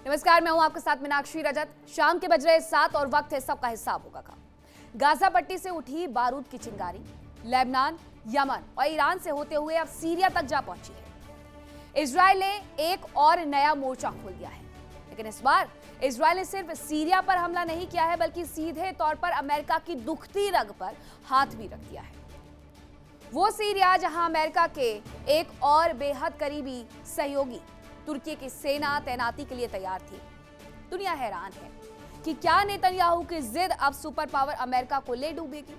नमस्कार, मैं हूं आपके साथ मीनाक्षी रजत। शाम के बज रहे 7 और वक्त है सबका हिसाब होगा का। गाजा पट्टी से उठी बारूद की चिंगारी लेबनान, यमन और ईरान से होते हुए अब सीरिया तक जा पहुंची है। इजराइल ने एक और नया मोर्चा खोल दिया है, लेकिन इस बार इजराइल ने सिर्फ सीरिया पर हमला नहीं किया है, बल्कि सीधे तौर पर अमेरिका की दुखती रग पर हाथ भी रख दिया है। वो सीरिया जहां अमेरिका के एक और बेहद करीबी सहयोगी तुर्की की सेना तैनाती के लिए तैयार थी। दुनिया हैरान है कि क्या नेतन्याहू की जिद अब सुपर पावर अमेरिका को ले डूबेगी।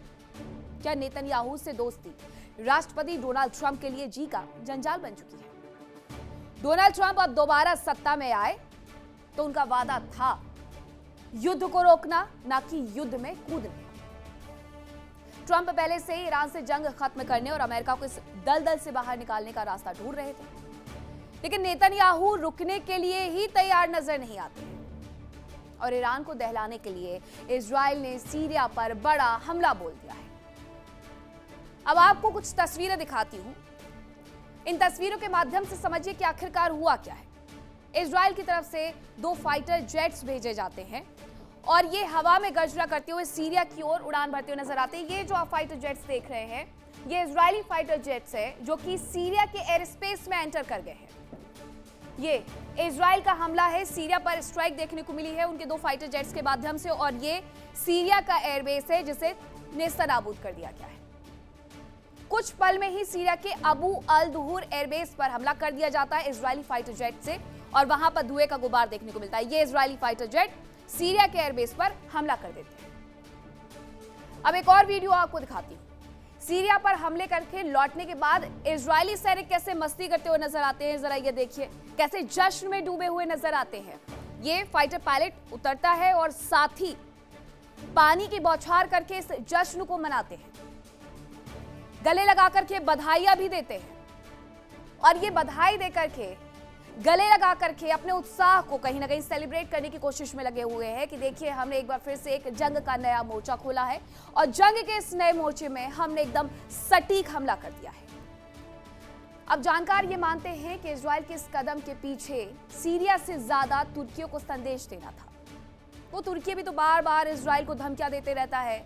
क्या नेतन्याहू से दोस्ती राष्ट्रपति डोनाल्ड ट्रंप के लिए जी का जंजाल बन चुकी है। डोनाल्ड ट्रंप अब दोबारा सत्ता में आए तो उनका वादा था युद्ध को रोकना, ना कि युद्ध में कूदना। ट्रंप पहले से ही ईरान से जंग खत्म करने और अमेरिका को इस दलदल से बाहर निकालने का रास्ता ढूंढ रहे थे, लेकिन नेतन्याहू रुकने के लिए ही तैयार नजर नहीं आते और ईरान को दहलाने के लिए इजराइल ने सीरिया पर बड़ा हमला बोल दिया है। अब आपको कुछ तस्वीरें दिखाती हूं। इन तस्वीरों के माध्यम से समझिए कि आखिरकार हुआ क्या है। इजराइल की तरफ से 2 फाइटर जेट्स भेजे जाते हैं और ये हवा में गर्जना करते हुए सीरिया की ओर उड़ान भरते हुए नजर आते हैं। ये जो आप फाइटर जेट्स देख रहे हैं, ये इजरायली फाइटर जेट्स है जो कि सीरिया के एयर स्पेस में एंटर कर गए हैं। ये इजराइल का हमला है, सीरिया पर स्ट्राइक देखने को मिली है उनके 2 फाइटर जेट्स के माध्यम से, और ये सीरिया का एयरबेस है जिसे नेस्तनाबूद कर दिया गया है। कुछ पल में ही सीरिया के अबू अल दुहूर एयरबेस पर हमला कर दिया जाता है इजरायली फाइटर जेट से, और वहां पर धुएं का गुबार देखने को मिलता है। ये इजरायली फाइटर जेट सीरिया के एयरबेस पर हमला कर देते हैं। अब एक और वीडियो आपको दिखाती हूं। सीरिया पर हमले करके लौटने के बाद इजरायली सैनिक कैसे मस्ती करते हुए नजर आते हैं, जरा ये देखिए, कैसे जश्न में डूबे हुए नजर आते हैं। ये फाइटर पायलट उतरता है और साथ ही पानी की बौछार करके इस जश्न को मनाते हैं, गले लगा करके बधाइयां भी देते हैं, और ये बधाई देकर के गले लगा करके अपने उत्साह को कहीं ना कहीं सेलिब्रेट करने की कोशिश में लगे हुए हैं कि देखिए हमने एक बार फिर से एक जंग का नया मोर्चा खोला है और जंग के इस नए मोर्चे में हमने एकदम सटीक हमला कर दिया है। अब जानकार ये मानते हैं कि इजराइल के इस कदम के पीछे सीरिया से ज्यादा तुर्कियों को संदेश देना था। वो तुर्की भी तो बार बार इजराइल को धमकियां देते रहता है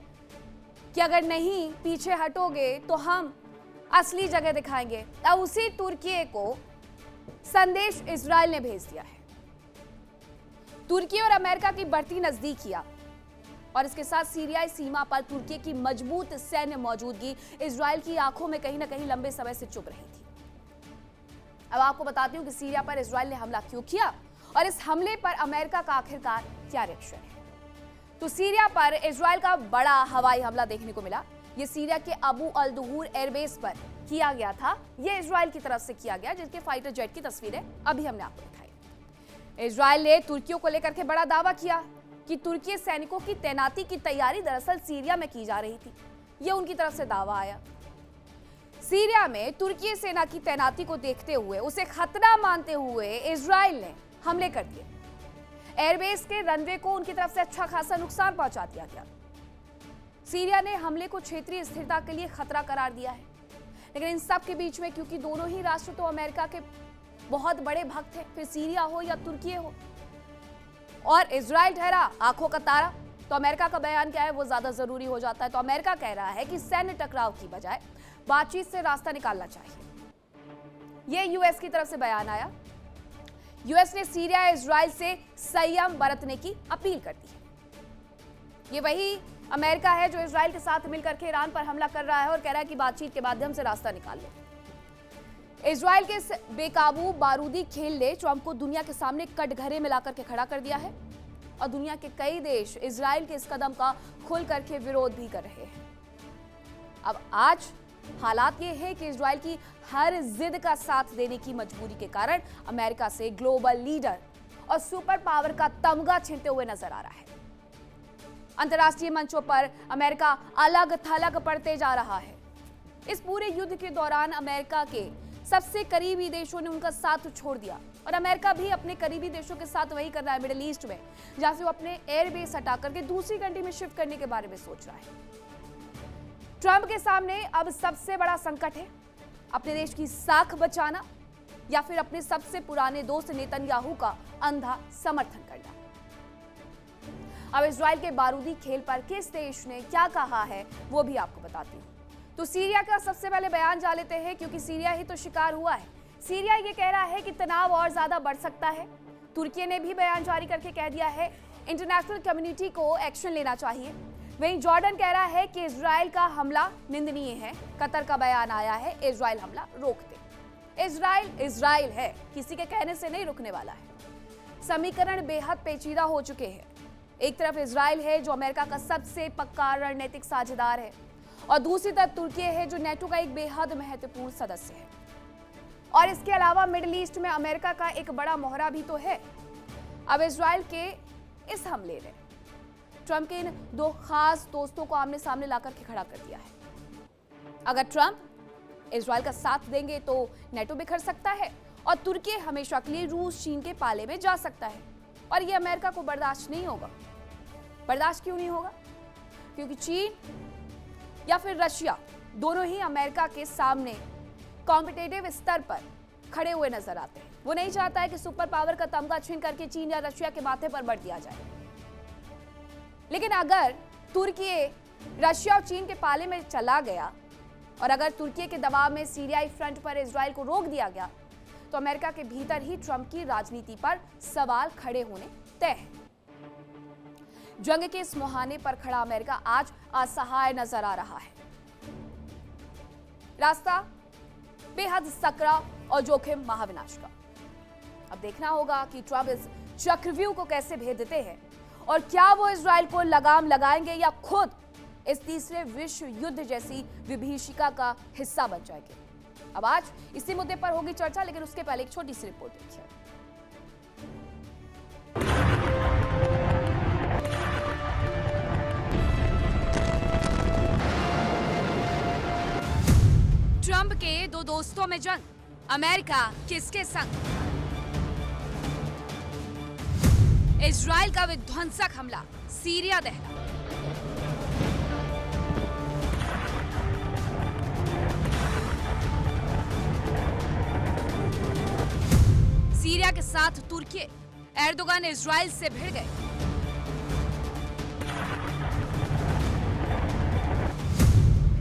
कि अगर नहीं पीछे हटोगे तो हम असली जगह दिखाएंगे। अब उसी तुर्की को संदेश इजराइल ने भेज दिया है। तुर्की और अमेरिका की बढ़ती नजदीकियां और इसके साथ सीरियाई सीमा पर तुर्की की मजबूत सैन्य मौजूदगी इजराइल की आंखों में कहीं ना कहीं लंबे समय से चुभ रही थी। अब आपको बताती हूं कि सीरिया पर इजराइल ने हमला क्यों किया और इस हमले पर अमेरिका का आखिरकार क्या रिएक्शन है। तो सीरिया पर इजराइल का बड़ा हवाई हमला देखने को मिला। ये सीरिया के अबू अल दुहूर एयरबेस पर किया गया था। ये इजराइल की तरफ से किया गया, जिसके फाइटर जेट की तस्वीरें अभी हमने आपको दिखाई। इजराइल ने तुर्कियों को लेकर के बड़ा दावा किया कि तुर्की सैनिकों की तैनाती की तैयारी दरअसल सीरिया में की जा रही थी। ये उनकी तरफ से दावा आया। सीरिया में तुर्की सेना की तैनाती को देखते हुए, उसे खतरा मानते हुए इजराइल ने हमले कर दिए। एयरबेस के रनवे को उनकी तरफ से अच्छा खासा नुकसान पहुंचा दिया गया। सीरिया ने हमले को क्षेत्रीय स्थिरता के लिए खतरा करार दिया है, लेकिन इन सब के बीच में क्योंकि दोनों ही राष्ट्र तो अमेरिका के बहुत बड़े भक्त हैं, फिर सीरिया हो या तुर्की हो, और इजराइल ठहरा आंखों का तारा, तो अमेरिका का बयान क्या है वो ज्यादा जरूरी हो जाता है। तो अमेरिका कह रहा है कि सैन्य टकराव की बजाय बातचीत से रास्ता निकालना चाहिए। यह यूएस की तरफ से बयान आया। यूएस ने सीरिया इजराइल से संयम बरतने की अपील कर दी है। ये वही अमेरिका है जो इजराइल के साथ मिलकर के ईरान पर हमला कर रहा है और कह रहा है कि बातचीत के माध्यम से रास्ता निकाल लो। इजराइल के इस बेकाबू बारूदी खेल ने ट्रंप को दुनिया के सामने कटघरे में लाकर के खड़ा कर दिया है, और दुनिया के कई देश इजराइल के इस कदम का खुल करके विरोध भी कर रहे हैं। अब आज हालात ये है कि इजराइल की हर जिद का साथ देने की मजबूरी के कारण अमेरिका से ग्लोबल लीडर और सुपर पावर का तमगा छीनते हुए नजर आ रहा है। अंतर्राष्ट्रीय मंचों पर अमेरिका अलग थलग पड़ते जा रहा है। इस पूरे युद्ध के दौरान अमेरिका के सबसे करीबी देशों ने उनका साथ छोड़ दिया, और अमेरिका भी अपने करीबी देशों के साथ वही कर रहा है मिडिल ईस्ट में, जहां से वो अपने एयरबेस हटा करके दूसरी कंट्री में शिफ्ट करने के बारे में सोच रहा है। ट्रंप के सामने अब सबसे बड़ा संकट है अपने देश की साख बचाना या फिर अपने सबसे पुराने दोस्त नेतन्याहू का अंधा समर्थन करना। अब इजराइल के बारूदी खेल पर किस देश ने क्या कहा है वो भी आपको बताती हूँ। तो सीरिया का सबसे पहले बयान जा लेते हैं, क्योंकि सीरिया ही तो शिकार हुआ है। सीरिया ये कह रहा है कि तनाव और ज्यादा बढ़ सकता है। तुर्की ने भी बयान जारी करके कह दिया है इंटरनेशनल कम्युनिटी को एक्शन लेना चाहिए। वहीं जॉर्डन कह रहा है कि इजराइल का हमला निंदनीय है। कतर का बयान आया है, इजराइल हमला रोक दे। इजराइल इजराइल है, किसी के कहने से नहीं रुकने वाला है। समीकरण बेहद पेचीदा हो चुके हैं। एक तरफ इजराइल है जो अमेरिका का सबसे पक्का रणनीतिक साझेदार है, और दूसरी तरफ तुर्की है जो नेटो का एक बेहद महत्वपूर्ण सदस्य है। और इसके अलावा मिडिल ईस्ट में अमेरिका का एक बड़ा मोहरा भी तो है। अब इजराइल के इस हमले ने ट्रंप के इन दो खास दोस्तों को आमने सामने लाकर के खड़ा कर दिया है। अगर ट्रंप इजराइल का साथ देंगे तो नेटो बिखर सकता है, और तुर्की हमेशा के लिए रूस चीन के पाले में जा सकता है, और यह अमेरिका को बर्दाश्त नहीं होगा। बर्दाश्त क्यों नहीं होगा? क्योंकि चीन या फिर रशिया दोनों ही अमेरिका के सामने कॉम्पिटिटिव स्तर पर खड़े हुए नजर आते हैं। वो नहीं चाहता है कि सुपर पावर का तमगा छीन करके चीन या रशिया के माथे पर बढ़ दिया जाए। लेकिन अगर तुर्की रशिया और चीन के पाले में चला गया, और अगर तुर्की के दबाव में सीरियाई फ्रंट पर इजराइल को रोक दिया गया, तो अमेरिका के भीतर ही ट्रंप की राजनीति पर सवाल खड़े होने तय है। जंग के इस मुहाने पर खड़ा अमेरिका आज असहाय नजर आ रहा है। रास्ता बेहद सकरा और जोखिम महाविनाश का। अब देखना होगा कि ट्रंप इस चक्रव्यूह को कैसे भेदते हैं, और क्या वो इजराइल को लगाम लगाएंगे या खुद इस तीसरे विश्व युद्ध जैसी विभीषिका का हिस्सा बन जाएंगे। अब आज इसी मुद्दे पर होगी चर्चा, लेकिन उसके पहले एक छोटी सी रिपोर्ट देखिए। ट्रंप के दो दोस्तों में जंग, अमेरिका किसके संग? इजराइल का विध्वंसक हमला, सीरिया दहला। सीरिया के साथ तुर्की, एर्दोगन इजराइल से भिड़ गए।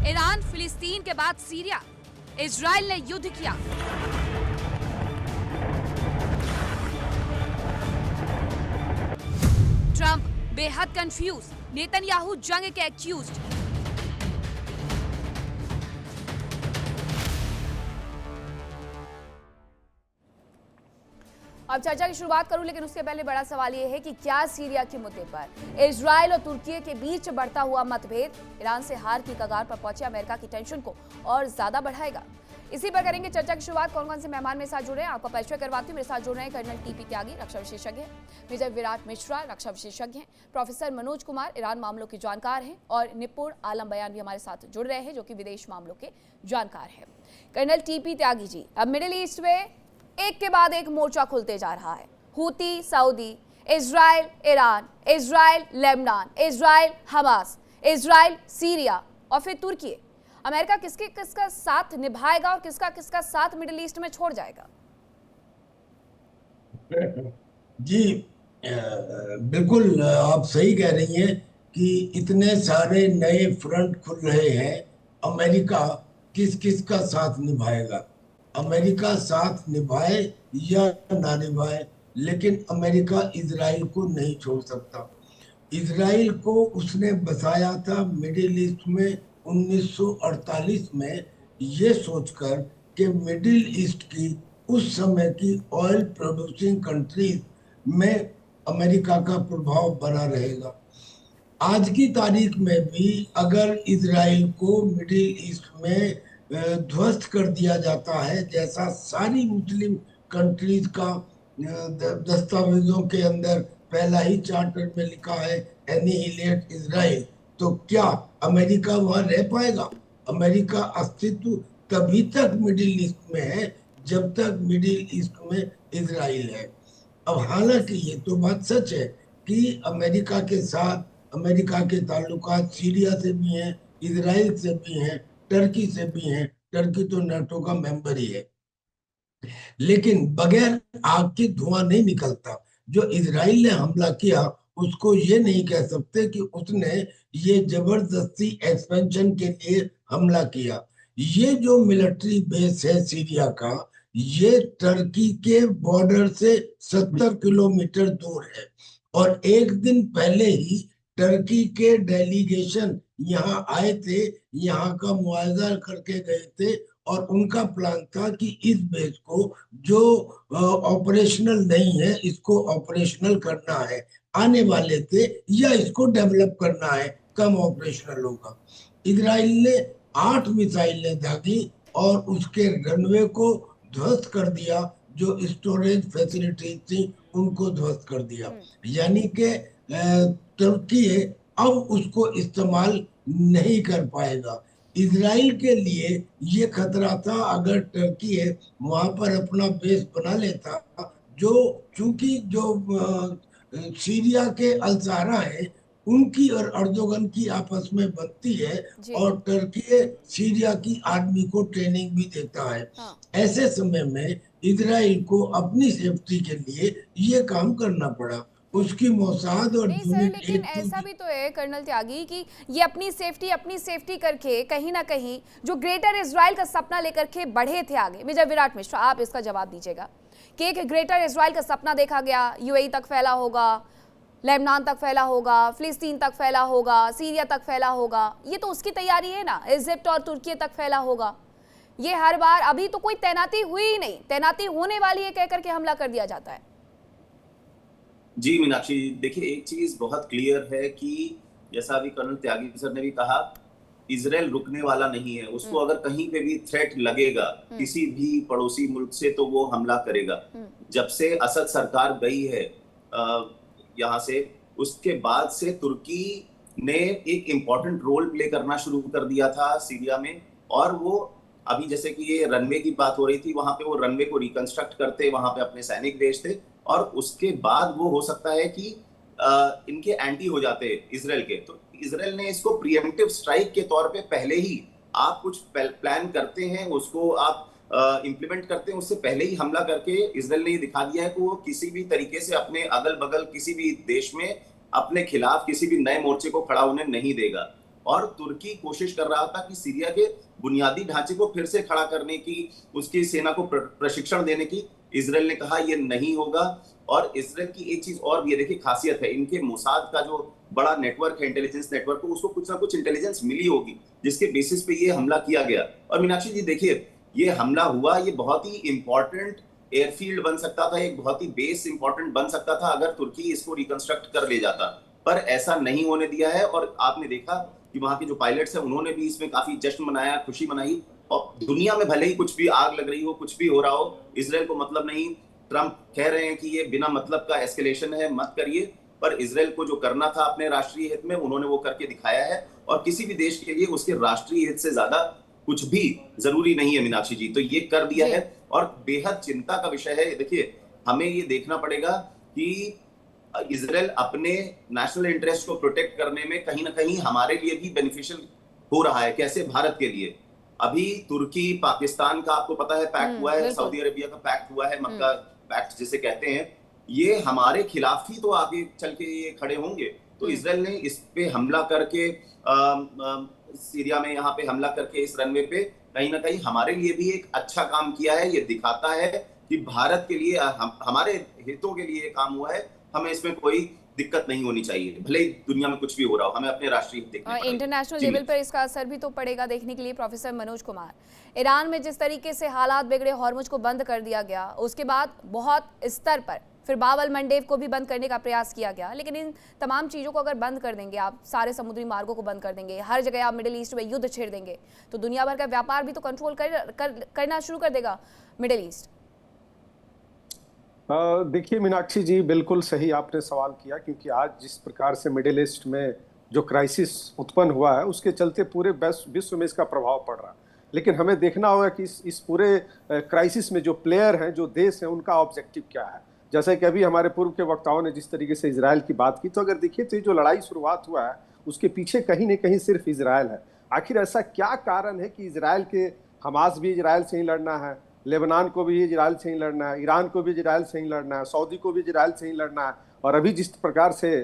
ईरान फिलिस्तीन के बाद सीरिया, इजराइल ने युद्ध किया। ट्रंप बेहद कंफ्यूज, नेतन्याहू जंग के एक्यूज्ड। अब चर्चा की शुरुआत करूं, लेकिन उसके पहले बड़ा सवाल यह है कि क्या सीरिया के मुद्दे पर इजराइल और तुर्की के बीच बढ़ता हुआ मतभेद ईरान से हार की कगार पर पहुंचे अमेरिका की टेंशन को और ज्यादा बढ़ाएगा? इसी पर करेंगे चर्चा की शुरुआत। कौन कौन से मेहमान मेरे साथ जुड़े हैं आपका परिचय करवाती हूँ। मेरे साथ जुड़ रहे हैं कर्नल टीपी त्यागी, रक्षा विशेषज्ञ हैं, मेजर विराट मिश्रा, रक्षा विशेषज्ञ हैं, प्रोफेसर मनोज कुमार, ईरान मामलों के जानकार हैं, और निपुण आलम बयान भी हमारे साथ जुड़ रहे हैं जो कि विदेश मामलों के जानकार हैं। कर्नल टीपी त्यागी जी, अब मिडिल ईस्ट में एक के बाद एक मोर्चा खुलते जा रहा है। Houthi Saudi, Israel Iran, Israel Lebanon, Israel Hamas, Israel Syria और फिर तुर्की। अमेरिका किसका साथ निभाएगा और किसका साथ मिडिल ईस्ट में छोड़ जाएगा? जी बिल्कुल आप सही कह रही हैं कि इतने सारे नए फ्रंट खुल रहे हैं। अमेरिका किस का साथ निभाएगा? अमेरिका साथ निभाए या ना निभाए, लेकिन अमेरिका इजराइल को नहीं छोड़ सकता। इजराइल को उसने बसाया था मिडिल ईस्ट में 1948 में, ये सोचकर कि मिडिल ईस्ट की उस समय की ऑयल प्रोड्यूसिंग कंट्रीज में अमेरिका का प्रभाव बना रहेगा। आज की तारीख में भी अगर इजराइल को मिडिल ईस्ट में ध्वस्त कर दिया जाता है, जैसा सारी मुस्लिम कंट्रीज का दस्तावेजों के अंदर पहला ही चार्टर में लिखा है एनिहिलेट इजराइल, तो क्या अमेरिका वहां रह पाएगा? अमेरिका अस्तित्व तभी तक मिडिल ईस्ट में है जब तक मिडिल ईस्ट में इजराइल है। अब हालांकि ये तो बात सच है कि अमेरिका के साथ अमेरिका के ताल्लुकात सीरिया से भी हैं, इजराइल से भी हैं, टर्की से भी हैं। टर्की तो नाटो का मेंबर ही है, लेकिन बगैर आग की धुआं नहीं निकलता। जो इजराइल ने हमला किया उसको ये नहीं कह सकते कि उसने ये जबरदस्ती एक्सपेंशन के लिए हमला किया। ये जो मिलिट्री बेस है सीरिया का, ये टर्की के बॉर्डर से 70 किलोमीटर दूर है। और एक दिन पहले ही टर्की के डेलीगेशन यहाँ आए थे, यहाँ का मुआयजा करके गए थे, और उनका प्लान था कि इस बेस को जो ऑपरेशनल नहीं है इसको ऑपरेशनल करना है, आने वाले थे, या इसको डेवलप करना है, कम ऑपरेशनल होगा। इजराइल ने 8 मिसाइलें दागी और उसके रनवे को ध्वस्त कर दिया, जो स्टोरेज फैसिलिटीज थी उनको ध्वस्त कर दिया। यानी कि तुर्की अब उसको इस्तेमाल नहीं कर पाएगा। इजराइल के लिए ये खतरा था, अगर टर्की है वहां पर अपना बेस बना लेता, जो चूंकि जो सीरिया के अलजारा है उनकी और अर्दोगन की आपस में बनती है, जी। और टर्की सीरिया की आर्मी को ट्रेनिंग भी देता है। हाँ। ऐसे समय में इजराइल को अपनी सेफ्टी के लिए ये काम करना पड़ा। उसकी मोसाद और नहीं सर, यूनिट लेकिन 82 ऐसा की। भी तो है कर्नल त्यागी कि ये अपनी सेफ्टी करके कहीं ना कहीं जो ग्रेटर इजराइल का सपना लेकर के बढ़े थे आगे। मेजर विराट मिश्रा, आप इसका जवाब दीजिएगा कि एक ग्रेटर इजराइल का सपना देखा गया, यूएई तक फैला होगा, लेबनान तक फैला होगा, फिलिस्तीन तक फैला होगा, सीरिया तक फैला होगा, ये तो उसकी तैयारी है ना, इजिप्ट और तुर्की तक फैला होगा। ये हर बार अभी तो कोई तैनाती हुई ही नहीं, तैनाती होने वाली है कहकर के हमला कर दिया जाता है। जी मीनाक्षी, देखिए एक चीज बहुत क्लियर है कि जैसा अभी कर्नल त्यागी सर ने भी कहा, इजराइल रुकने वाला नहीं है। उसको अगर कहीं पे भी थ्रेट लगेगा किसी भी पड़ोसी मुल्क से तो वो हमला करेगा। जब से असद सरकार गई है यहाँ से, उसके बाद से तुर्की ने एक इम्पोर्टेंट रोल प्ले करना शुरू कर दिया था सीरिया में। और वो अभी जैसे कि ये रनवे की बात हो रही थी, वहां पे वो रनवे को रिकंस्ट्रक्ट करते, वहां पे अपने सैनिक भेजते, और उसके बाद वो हो सकता है कि इनके एंटी हो जाते इजराइल के। तो इजराइल ने इसको प्रीएम्प्टिव स्ट्राइक के तौर पे पहले ही, आप कुछ प्लान करते हैं उसको आप इंप्लीमेंट करते हैं, उससे पहले ही हमला करके इजराइल ने ये दिखा दिया है कि वो किसी भी तरीके से अपने अगल बगल किसी भी देश में अपने खिलाफ किसी भी नए मोर्चे को खड़ा होने नहीं देगा। और तुर्की कोशिश कर रहा था कि सीरिया के बुनियादी ढांचे को फिर से खड़ा करने की, उसकी सेना को प्रशिक्षण देने की। इजराइल ने कहा यह नहीं होगा। और इजराइल की एक चीज और भी है, देखिए खासियत है, इनके मोसाद का जो बड़ा नेटवर्क है, इंटेलिजेंस नेटवर्क, तो उसको कुछ ना कुछ इंटेलिजेंस मिली होगी जिसके बेसिस पे ये हमला किया गया। और मीनाक्षी जी देखिए, ये हमला हुआ, ये बहुत ही इंपॉर्टेंट एयरफील्ड बन सकता था, एक बहुत ही बेस इंपॉर्टेंट बन सकता था अगर तुर्की इसको रिकंस्ट्रक्ट कर ले जाता, पर ऐसा नहीं होने दिया है। और आपने देखा कि वहां के जो पायलट्स हैं उन्होंने भी इसमें काफी जश्न मनाया, खुशी मनाई। और दुनिया में भले ही कुछ भी आग लग रही हो, कुछ भी हो रहा हो, इजराइल को मतलब नहीं। ट्रंप कह रहे हैं कि ये बिना मतलब का एस्केलेशन है, मत करिए, पर इजराइल को जो करना था अपने राष्ट्रीय हित में उन्होंने वो करके दिखाया है। और किसी भी देश के लिए उसके राष्ट्रीय हित से ज्यादा कुछ भी जरूरी नहीं है मीनाक्षी जी, तो ये कर दिया है। और बेहद चिंता का विषय है। देखिए हमें ये देखना पड़ेगा कि इजराइल अपने नेशनल इंटरेस्ट को प्रोटेक्ट करने में कहीं ना कहीं हमारे लिए भी बेनिफिशियल हो रहा है। कैसे? भारत के लिए अभी तुर्की पाकिस्तान का आपको पता है पैक्ट हुआ है, सऊदी अरेबिया का पैक्ट हुआ है, मक्का पैक्ट जिसे कहते हैं, ये हमारे खिलाफ ही तो आगे चल के ये खड़े होंगे। तो इजराइल ने इस पे हमला करके सीरिया में यहाँ पे हमला करके इस रनवे पे कहीं ना कहीं हमारे लिए भी एक अच्छा काम किया है। ये दिखाता है कि भारत के लिए हमारे हितों के लिए काम हुआ है। हमें इसमें कोई दिक्कत नहीं होनी चाहिए, भले ही दुनिया में कुछ भी हो रहा हो, हमें अपने राष्ट्रीय हित देखने पड़ेंगे। इंटरनेशनल लेवल पर इसका असर भी तो पड़ेगा, देखने के लिए प्रोफेसर मनोज कुमार। ईरान में जिस तरीके से हालात बिगड़े, हॉर्मुज को बंद कर दिया गया, उसके बाद बहुत स्तर पर फिर बाबल मंडेव को भी बंद करने का प्रयास किया गया। लेकिन इन तमाम चीज़ों को अगर बंद कर देंगे आप, सारे समुद्री मार्गों को बंद कर देंगे, हर जगह आप मिडिल ईस्ट में युद्ध छेड़ देंगे, तो दुनिया भर का व्यापार भी तो कंट्रोल करना शुरू कर देगा मिडिल ईस्ट। देखिए मीनाक्षी जी, बिल्कुल सही आपने सवाल किया, क्योंकि आज जिस प्रकार से मिडिल ईस्ट में जो क्राइसिस उत्पन्न हुआ है उसके चलते पूरे विश्व में इसका प्रभाव पड़ रहा है। लेकिन हमें देखना होगा कि इस पूरे क्राइसिस में जो प्लेयर हैं, जो देश हैं, उनका ऑब्जेक्टिव क्या है। जैसे कि अभी हमारे पूर्व के वक्ताओं ने जिस तरीके से इजराइल की बात की, तो अगर देखिए तो ये जो लड़ाई शुरुआत हुआ है उसके पीछे कहीं न कहीं सिर्फ इजराइल है। आखिर ऐसा क्या कारण है कि इजराइल के, हमास भी इजराइल से ही लड़ना है, लेबनान को भी इजराइल से ही लड़ना है, ईरान को भी इजराइल से ही लड़ना है, सऊदी को भी इजराइल से ही लड़ना है। और अभी जिस प्रकार से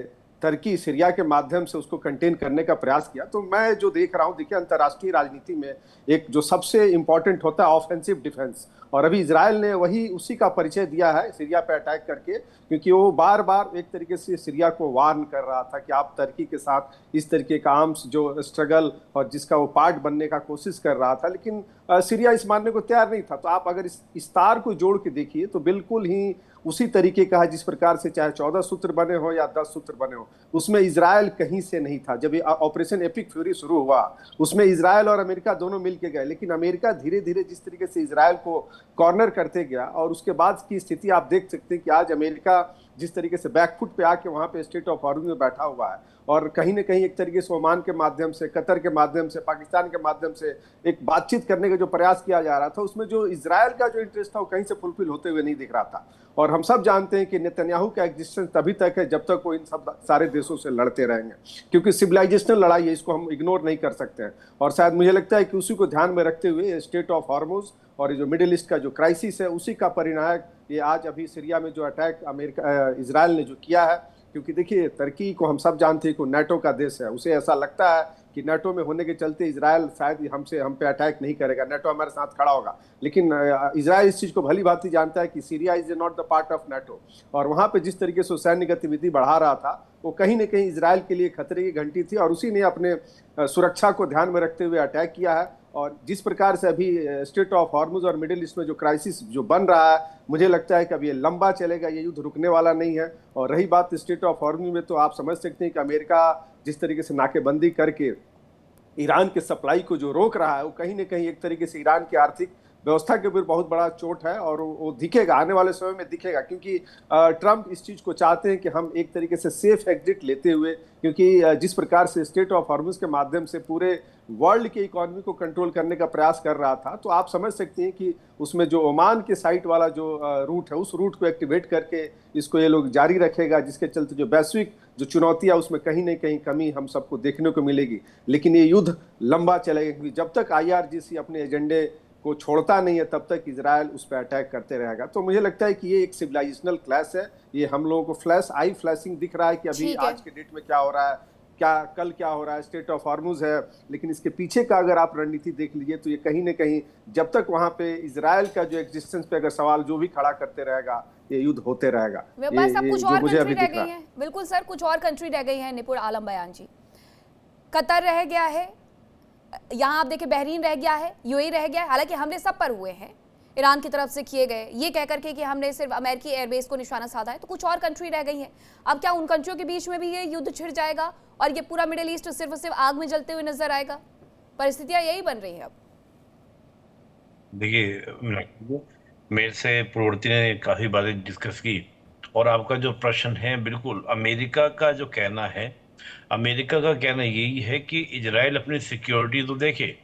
तुर्की सीरिया के माध्यम से उसको कंटेन करने का प्रयास किया, तो मैं जो देख रहा हूं, देखिए अंतर्राष्ट्रीय राजनीति में एक जो सबसे इंपॉर्टेंट होता है ऑफेंसिव डिफेंस, और अभी इजराइल ने वही उसी का परिचय दिया है सीरिया पे अटैक करके, क्योंकि वो बार बार एक तरीके से सीरिया को वार्न कर रहा था कि आप तुर्की के साथ इस तरीके का आर्म्स जो स्ट्रगल और जिसका वो पार्ट बनने का कोशिश कर रहा था, लेकिन सीरिया इस मानने को तैयार नहीं था। तो आप अगर इस तार को जोड़ के देखिए तो बिल्कुल ही उसी तरीके का है जिस प्रकार से चाहे 14 सूत्र बने हो या 10 सूत्र बने हो, उसमें इजराइल कहीं से नहीं था। जब ये ऑपरेशन एपिक फ्यूरी शुरू हुआ उसमें इजराइल और अमेरिका दोनों मिलके गए, लेकिन अमेरिका धीरे धीरे जिस तरीके से इजराइल को कॉर्नर करते गया, और उसके बाद की स्थिति आप देख सकते हैं कि आज अमेरिका जिस तरीके से बैकफुट पे आके वहां पे स्टेट ऑफ हॉर्मुज में बैठा हुआ है, और कहीं ना कहीं एक तरीके से ओमान के माध्यम से, कतर के माध्यम से, पाकिस्तान के माध्यम से एक बातचीत करने का जो प्रयास किया जा रहा था, उसमें जो इजराइल का जो इंटरेस्ट था वो कहीं से फुलफिल होते हुए नहीं दिख रहा था। और हम सब जानते हैं कि नेतन्याहू का एग्जिस्टेंस तभी तक है जब तक वो इन सब सारे देशों से लड़ते रहेंगे, क्योंकि सिविलाइजेशनल लड़ाई है, इसको हम इग्नोर नहीं कर सकते हैं। और शायद मुझे लगता है कि उसी को ध्यान में रखते हुए स्टेट ऑफ हॉर्मुज और ये जो मिडिल ईस्ट का जो क्राइसिस है, उसी का परिणायक ये आज अभी सीरिया में जो अटैक इजराइल ने जो किया है। क्योंकि देखिए तुर्की को हम सब जानते हैं कि नाटो का देश है, उसे ऐसा लगता है कि नाटो में होने के चलते इजराइल शायद हम पे अटैक नहीं करेगा, नाटो हमारे साथ खड़ा होगा। लेकिन इजराइल इस चीज़ को भली भांति जानता है कि Syria is not the part of NATO, और वहाँ पे जिस तरीके से सैन्य गतिविधि बढ़ा रहा था वो कहीं ना कहीं इजराइल के लिए खतरे की घंटी थी, और उसी ने अपने सुरक्षा को ध्यान में रखते हुए अटैक किया है। और जिस प्रकार से अभी स्टेट ऑफ हॉर्मुज और मिडिल ईस्ट में जो क्राइसिस जो बन रहा है, मुझे लगता है कि अब ये लंबा चलेगा, ये युद्ध रुकने वाला नहीं है। और रही बात स्टेट ऑफ हॉर्मुज में, तो आप समझ सकते हैं कि अमेरिका जिस तरीके से नाकेबंदी करके ईरान के सप्लाई को जो रोक रहा है, वो कहीं ना कहीं एक तरीके से ईरान की आर्थिक व्यवस्था के ऊपर बहुत बड़ा चोट है, और वो दिखेगा आने वाले समय में दिखेगा, क्योंकि ट्रंप इस चीज़ को चाहते हैं कि हम एक तरीके से सेफ एग्जिट लेते हुए, क्योंकि जिस प्रकार से स्टेट ऑफ हॉर्मुज के माध्यम से पूरे वर्ल्ड की इकोनॉमी को कंट्रोल करने का प्रयास कर रहा था, तो आप समझ सकते हैं कि उसमें जो ओमान के साइड वाला जो रूट है, उस रूट को एक्टिवेट करके इसको ये लोग जारी रखेगा, जिसके चलते जो वैश्विक जो चुनौतियां उसमें कहीं ना कहीं कमी हम सबको देखने को मिलेगी। लेकिन ये युद्ध लंबा चलेगा, क्योंकि जब तक IRGC अपने एजेंडे को छोड़ता नहीं है तब तक इजराइल उस पर अटैक करते रहेगा। तो मुझे लगता है कि ये एक सिविलाइजेशनल क्लैश है। ये हम लोगों को आई फ्लैशिंग दिख रहा है कि अभी आज के डेट में क्या हो रहा है, कल क्या हो रहा है, स्टेट ऑफ हॉर्मुज है, लेकिन इसके पीछे का अगर आप रणनीति देख लीजिए तो ये कहीं ना कहीं जब तक वहां पे इजराइल का जो एग्जिस्टेंस पे अगर सवाल जो भी खड़ा करते रहेगा, ये युद्ध होते रहेगा। कुछ और कंट्री रह गई है, बिल्कुल सर, कुछ और कंट्री रह गई है निपुण आलम बयान जी। कतर रह गया है, यहाँ आप देखिए बहरीन रह गया है, UAE रह गया है। हालांकि हमले सब पर हुए हैं, ईरान की तरफ से किए गए, ये कह करके कि हमने सिर्फ अमेरिकी एयरबेस को निशाना साधा है, तो कुछ और कंट्री रह गई हैं। अब क्या उन कंट्रियों के बीच में भी ये युद्ध छिड़ जाएगा और ये पूरा मिडिल ईस्ट सिर्फ आग में जलते हुए नजर आएगा? परिस्थितियां यही बन रही हैं अब। देखिए, मेरे से पूर्ववर्ती ने काफी बातें डिस्कस की, और आपका जो प्रश्न है, बिल्कुल अमेरिका का जो कहना है, अमेरिका का कहना यही है कि इजराइल अपनी सिक्योरिटी तो देखे,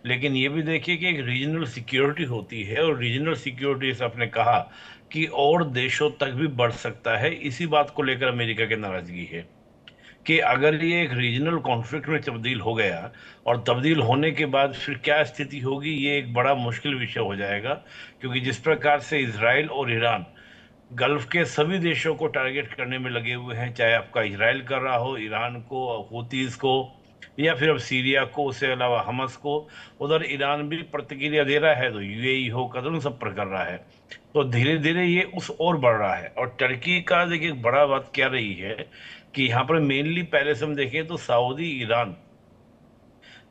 लेकिन ये भी देखिए कि एक रीजनल सिक्योरिटी होती है, और रीजनल सिक्योरिटी से आपने कहा कि और देशों तक भी बढ़ सकता है। इसी बात को लेकर अमेरिका की नाराजगी है कि अगर ये एक रीजनल कॉन्फ्लिक्ट में तब्दील हो गया, और तब्दील होने के बाद फिर क्या स्थिति होगी, ये एक बड़ा मुश्किल विषय हो जाएगा। क्योंकि जिस प्रकार से इजराइल और ईरान गल्फ के सभी देशों को टारगेट करने में लगे हुए हैं, चाहे आपका इजराइल कर रहा हो, ईरान को, हूतीज को, या फिर अब सीरिया को, उसके अलावा हमस को, उधर ईरान भी प्रतिक्रिया दे रहा है, तो UAE हो, कतर सब पर कर रहा है। तो धीरे धीरे ये उस ओर बढ़ रहा है। और टर्की का देखिए बड़ा बात क्या रही है कि यहाँ पर मेनली पहले से हम देखें तो सऊदी, ईरान,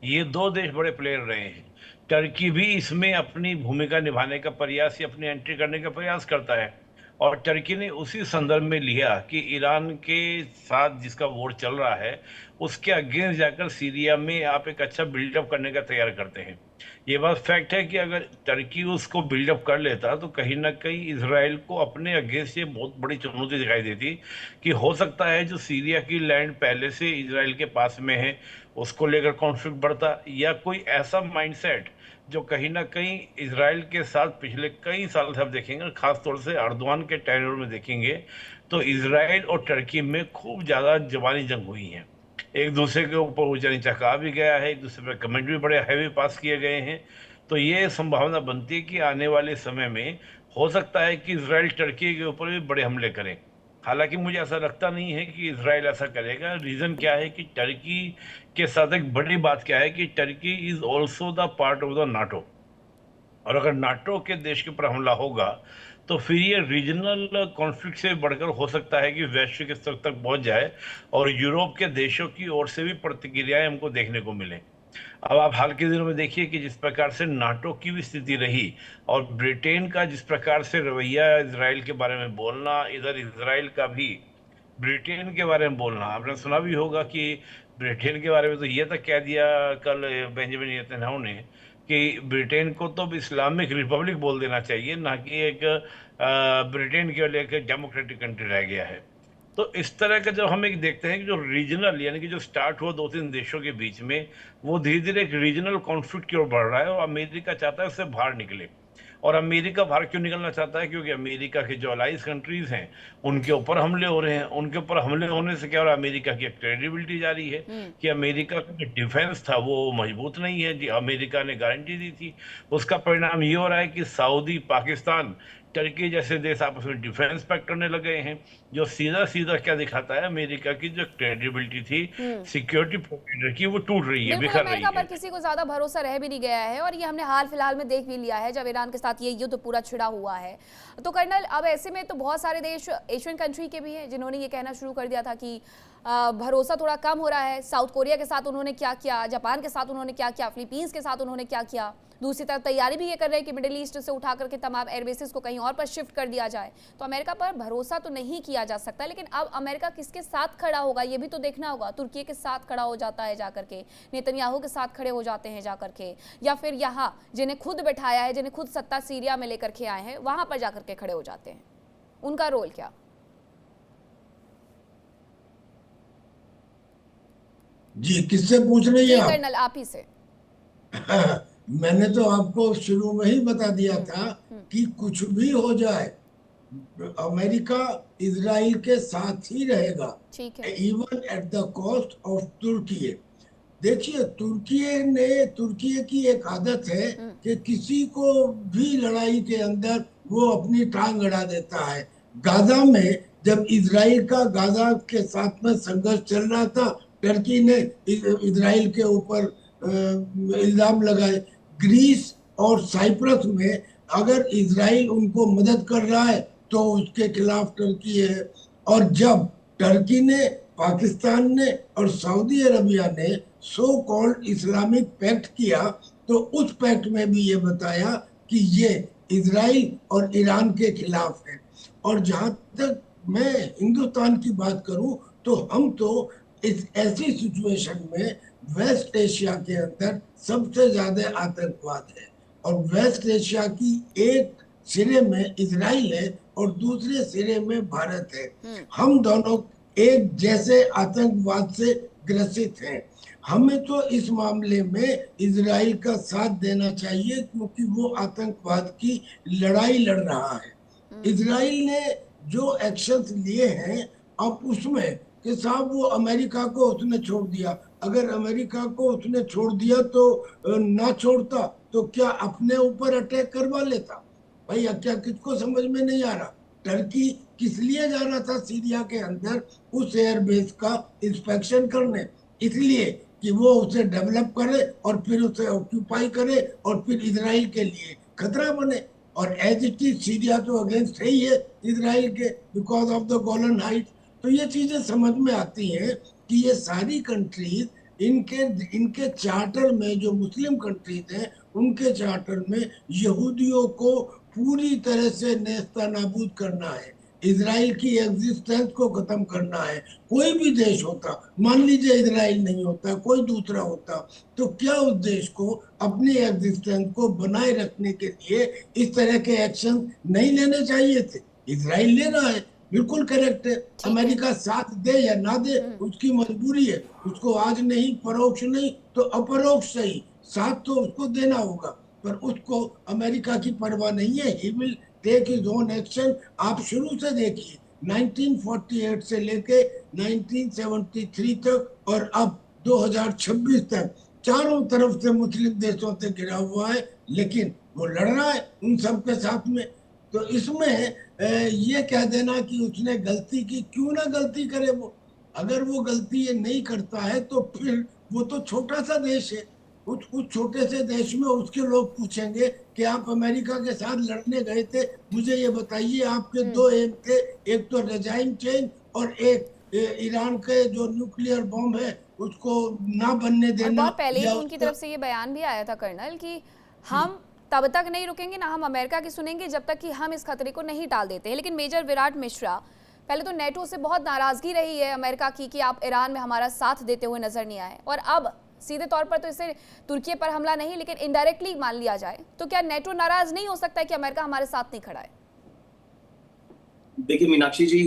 ये दो देश बड़े प्लेयर रहे हैं। टर्की भी इसमें अपनी भूमिका निभाने का प्रयास या अपनी एंट्री करने का प्रयास करता है, और टर्की ने उसी संदर्भ में लिया कि ईरान के साथ जिसका वॉर चल रहा है उसके अगेंस्ट जाकर सीरिया में आप एक अच्छा बिल्डअप करने का तैयार करते हैं। ये बात फैक्ट है कि अगर टर्की उसको बिल्डअप कर लेता तो कहीं ना कहीं इजराइल को अपने अगेंस्ट ये बहुत बड़ी चुनौती दिखाई देती कि हो सकता है जो सीरिया की लैंड पहले से इजराइल के पास में है उसको लेकर कॉन्फ्लिक्ट बढ़ता, या कोई ऐसा माइंडसेट जो कहीं ना कहीं इजराइल के साथ पिछले कई साल से आप देखेंगे, खासतौर से अर्दवान के टेन्योर में देखेंगे, तो इजराइल और टर्की में खूब ज़्यादा जबानी जंग हुई है। एक दूसरे के ऊपर ऊंचा नीचा कहा भी गया है, एक दूसरे पर कमेंट भी बड़े हैवी पास किए गए हैं। तो ये संभावना बनती है कि आने वाले समय में हो सकता है कि इजराइल टर्की के ऊपर भी बड़े हमले करें। हालांकि मुझे ऐसा लगता नहीं है कि इजराइल ऐसा करेगा। रीजन क्या है कि टर्की के साथ एक बड़ी बात क्या है कि Turkey is also the part of the NATO, और अगर नाटो के देश के ऊपर हमला होगा तो फिर ये रीजनल कॉन्फ्लिक्ट से बढ़कर हो सकता है कि वैश्विक स्तर तक पहुंच जाए और यूरोप के देशों की ओर से भी प्रतिक्रियाएं हमको देखने को मिले। अब आप हाल के दिनों में देखिए कि जिस प्रकार से नाटो की भी स्थिति रही और ब्रिटेन का जिस प्रकार से रवैया इजराइल के बारे में बोलना, इधर इजराइल का भी ब्रिटेन के बारे में बोलना। आपने सुना भी होगा कि ब्रिटेन के बारे में तो ये तक कह दिया कल बेंजामिन नेतन्याहू ने कि ब्रिटेन को तो इस्लामिक रिपब्लिक बोल देना चाहिए, ना कि एक ब्रिटेन केवल एक डेमोक्रेटिक कंट्री रह गया है। तो इस तरह का जब हम एक देखते हैं कि जो रीजनल यानी कि जो स्टार्ट हुआ 2-3 देशों के बीच में, वो धीरे धीरे एक रीजनल कॉन्फ्लिक्ट की ओर बढ़ रहा है और अमेरिका चाहता है उससे बाहर निकले। और अमेरिका बाहर क्यों निकलना चाहता है? क्योंकि अमेरिका के जो अलाइज कंट्रीज हैं उनके ऊपर हमले हो रहे हैं। उनके ऊपर हमले होने से क्या हो रहा है? अमेरिका की क्रेडिबिलिटी जा रही है कि अमेरिका का जो डिफेंस था वो मजबूत नहीं है। जी, अमेरिका ने गारंटी दी थी, उसका परिणाम ये हो रहा है कि सऊदी, पाकिस्तान, टर्की जैसे देश आपस में डिफेंस पैक्ट करने लगे हैं, जो सीधा सीधा क्या दिखाता है, अमेरिका की जो क्रेडिबिलिटी थी सिक्योरिटी प्रोवाइडर की, वो टूट रही है, बिल्कुल बिखर रही अमेरिका पर है। किसी को ज्यादा भरोसा रह भी नहीं गया है और ये हमने हाल फिलहाल में देख भी लिया है जब ईरान के साथ ये युद्ध पूरा छिड़ा हुआ है। तो कर्नल, अब ऐसे में तो बहुत सारे देश एशियन कंट्री के भी हैं जिन्होंने ये कहना शुरू कर दिया था कि भरोसा थोड़ा कम हो रहा है। साउथ कोरिया के साथ उन्होंने क्या किया, जापान के साथ उन्होंने क्या किया, फिलीपींस के साथ उन्होंने क्या किया। दूसरी तरफ तैयारी भी ये कर रहे हैं कि मिडिल ईस्ट से उठा करके तमाम एयरबेसेस को कहीं और पर शिफ्ट कर दिया जाए। तो अमेरिका पर भरोसा तो नहीं किया जा सकता, लेकिन अब अमेरिका किसके साथ खड़ा होगा ये भी तो देखना होगा। तुर्की के साथ खड़ा हो जाता है जाकर के, नेतन्याहू के साथ खड़े हो जाते हैं जाकर के, या फिर यहाँ जिन्हें खुद बैठाया है, जिन्हें खुद सत्ता सीरिया में लेकर के आए हैं, वहां पर जाकर के खड़े हो जाते हैं। उनका रोल क्या? जी, किससे पूछ रही है आप? कर्नल, आप ही से। मैंने तो आपको शुरू में ही बता दिया था कि कुछ भी हो जाए अमेरिका इजराइल के साथ ही रहेगा, ठीक है। Even at the cost of Turkey. देखिए, तुर्की की एक आदत है कि किसी को भी लड़ाई के अंदर वो अपनी टांग अड़ा देता है। गाजा में जब इजराइल का गाजा के साथ में संघर्ष चल रहा था, टर्की ने इजराइल के ऊपर इल्जाम लगाए। ग्रीस और साइप्रस में अगर इजराइल उनको मदद कर रहा है तो उसके खिलाफ टर्की है। और जब टर्की ने, पाकिस्तान ने और सऊदी अरबिया ने सो कॉल्ड इस्लामिक पैक्ट किया, तो उस पैक्ट में भी ये बताया कि ये इजराइल और ईरान के खिलाफ है। और जहां तक मैं हिंदुस्तान की बात करूं तो हम तो इस ऐसी सिचुएशन में वेस्ट एशिया के अंदर सबसे ज्यादा आतंकवाद है, और वेस्ट एशिया की एक सिरे में इजराइल है और दूसरे सिरे में भारत है। हम दोनों एक जैसे आतंकवाद से ग्रसित हैं। हमें तो इस मामले में इजराइल का साथ देना चाहिए क्योंकि वो आतंकवाद की लड़ाई लड़ रहा है। इजराइल ने जो एक्शंस लिए हैं, अब उसमें कि साहब वो अमेरिका को उसने छोड़ दिया। अगर अमेरिका को उसने छोड़ दिया तो ना छोड़ता तो क्या अपने ऊपर अटैक करवा लेता? भाई, क्या किसको समझ में नहीं आ रहा? टर्की किस लिए जा रहा था सीरिया के अंदर उस एयरबेस का इंस्पेक्शन करने? इसलिए कि वो उसे डेवलप करे और फिर उसे ऑक्यूपाई करे और फिर इजराइल के लिए खतरा बने। और एज इट इज सीरिया तो अगेंस्ट है ही है इजराइल के, because of the Golan Heights. तो ये चीजें समझ में आती हैं कि ये सारी कंट्रीज इनके चार्टर में, जो मुस्लिम कंट्रीज हैं उनके चार्टर में यहूदियों को पूरी तरह से नेस्तनाबूद करना है, इजराइल की एग्जिस्टेंस को खत्म करना है। कोई भी देश होता, मान लीजिए इजराइल नहीं होता, कोई दूसरा होता, तो क्या उस देश को अपनी एग्जिस्टेंस को बनाए रखने के लिए इस तरह के एक्शन नहीं लेने चाहिए थे? इजराइल ले रहा है, बिल्कुल करेक्ट है। अमेरिका साथ दे या ना दे उसकी मजबूरी है, उसको आज नहीं, परोक्ष नहीं तो अपरोक्ष सही साथ तो उसको देना होगा, पर उसको अमेरिका की परवाह नहीं है। He will take his own action. आप शुरू से देखिए 1948 से लेके 1973 तक और अब 2026 तक चारों तरफ से मुस्लिम देशों से घिरा हुआ है। लेकिन वो लड़ना है उन सब के साथ में। तो इसमें ये कह देना कि उसने गलती की, क्यों ना गलती करे वो। अगर वो गलती ये नहीं करता है तो फिर वो तो छोटा सा देश है, उस छोटे से देश में उसके लोग पूछेंगे कि आप अमेरिका के साथ लड़ने गए थे, मुझे ये बताइए आपके दो एम थे, एक तो रेजाइम चेंज और एक ईरान के जो न्यूक्लियर बॉम्ब है उसको ना बनने और देना। बहुत पहले ही या तो उनकी तरफ से ये बयान भी आया था कर्नल कि हम तब तक नहीं रुकेंगे ना हम अमेरिका की सुनेंगे जब तक कि हम इस खतरे को नहीं टाल देते हैं। लेकिन मेजर विराट मिश्रा, पहले तो नेटो से बहुत नाराजगी रही है अमेरिका की कि आप ईरान में हमारा साथ देते हुए नजर नहीं आए, और अब सीधे तौर पर तो इसे तुर्की पर हमला नहीं लेकिन इनडायरेक्टली मान लिया जाए तो क्या नेटो नाराज नहीं हो सकता है कि अमेरिका हमारे साथ नहीं खड़ा है? देखिए मीनाक्षी जी,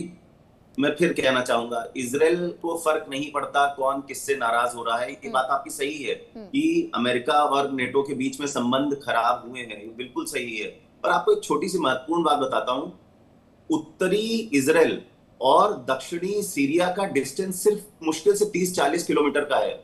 मैं फिर कहना चाहूंगा, इजराइल को फर्क नहीं पड़ता कौन किससे नाराज हो रहा है। ये बात आपकी सही है कि अमेरिका और नेटो के बीच में संबंध खराब हुए हैं, ये बिल्कुल सही है। पर आपको एक छोटी सी महत्वपूर्ण बात बताता हूं। उत्तरी इजराइल और दक्षिणी सीरिया का डिस्टेंस सिर्फ मुश्किल से 30-40 किलोमीटर का है।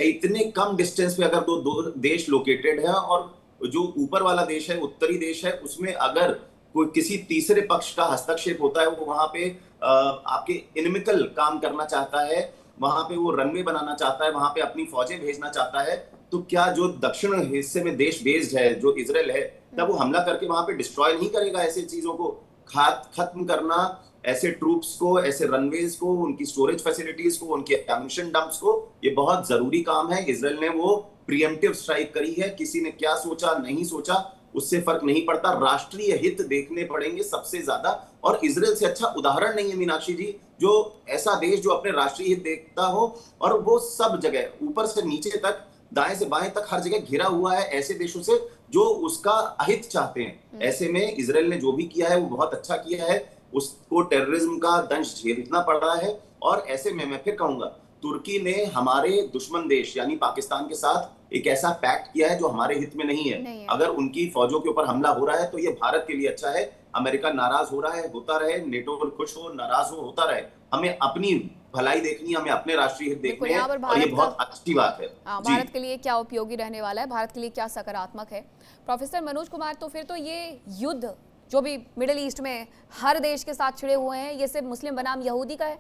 इतने कम डिस्टेंस पे अगर दो देश लोकेटेड है, और जो ऊपर वाला देश है, उत्तरी देश है, उसमें अगर कोई किसी तीसरे पक्ष का हस्तक्षेप होता है, वो वहां पे आपके इनमिकल काम करना चाहता है, वहां पे वो रनवे बनाना चाहता है, वहां पे अपनी फौजें भेजना चाहता है, तो क्या जो दक्षिण हिस्से में देश बेस्ड है जो इजराइल है, क्या वो हमला करके वहां पे डिस्ट्रॉय नहीं करेगा? ऐसी चीजों को खत्म करना, ऐसे ट्रूप्स को, ऐसे रनवेज को, उनकी स्टोरेज फैसिलिटीज को, उनके एमिशन डंप्स को, ये बहुत जरूरी काम है। इजराइल ने वो प्रीएम्प्टिव स्ट्राइक करी है। किसी ने क्या सोचा नहीं सोचा उससे फर्क नहीं पड़ता, राष्ट्रीय हित देखने पड़ेंगे सबसे ज्यादा। और इजराइल से अच्छा उदाहरण नहीं है मीनाक्षी जी, जो ऐसा देश जो अपने राष्ट्रीय हित देखता हो, और वो सब जगह ऊपर से नीचे तक, दाएं से बाएं तक हर जगह घिरा हुआ है ऐसे देशों से जो उसका अहित चाहते हैं। ऐसे में इजराइल ने जो भी किया है वो बहुत अच्छा किया है। उसको टेररिज्म का दंश झेलना पड़ रहा है। और ऐसे में मैं फिर कहूंगा, तुर्की ने हमारे दुश्मन देश यानी पाकिस्तान के साथ एक ऐसा पैक्ट किया है जो हमारे हित में नहीं है। अगर उनकी फौजों के ऊपर हमला हो रहा है तो ये भारत के लिए अच्छा है। अमेरिका नाराज हो रहा है, होता रहे, नेटो खुश हो, नाराज हो, होता रहे। हमें अपनी भलाई देखनी है, हमें अपने राष्ट्रीय हित देखने हैं, और ये बहुत अच्छी बात है। भारत के लिए क्या उपयोगी रहने वाला है, भारत के लिए क्या सकारात्मक है। प्रोफेसर मनोज कुमार, तो फिर तो ये युद्ध जो भी मिडिल ईस्ट में हर देश के साथ छिड़े हुए हैं, ये सिर्फ मुस्लिम बनाम यहूदी का है,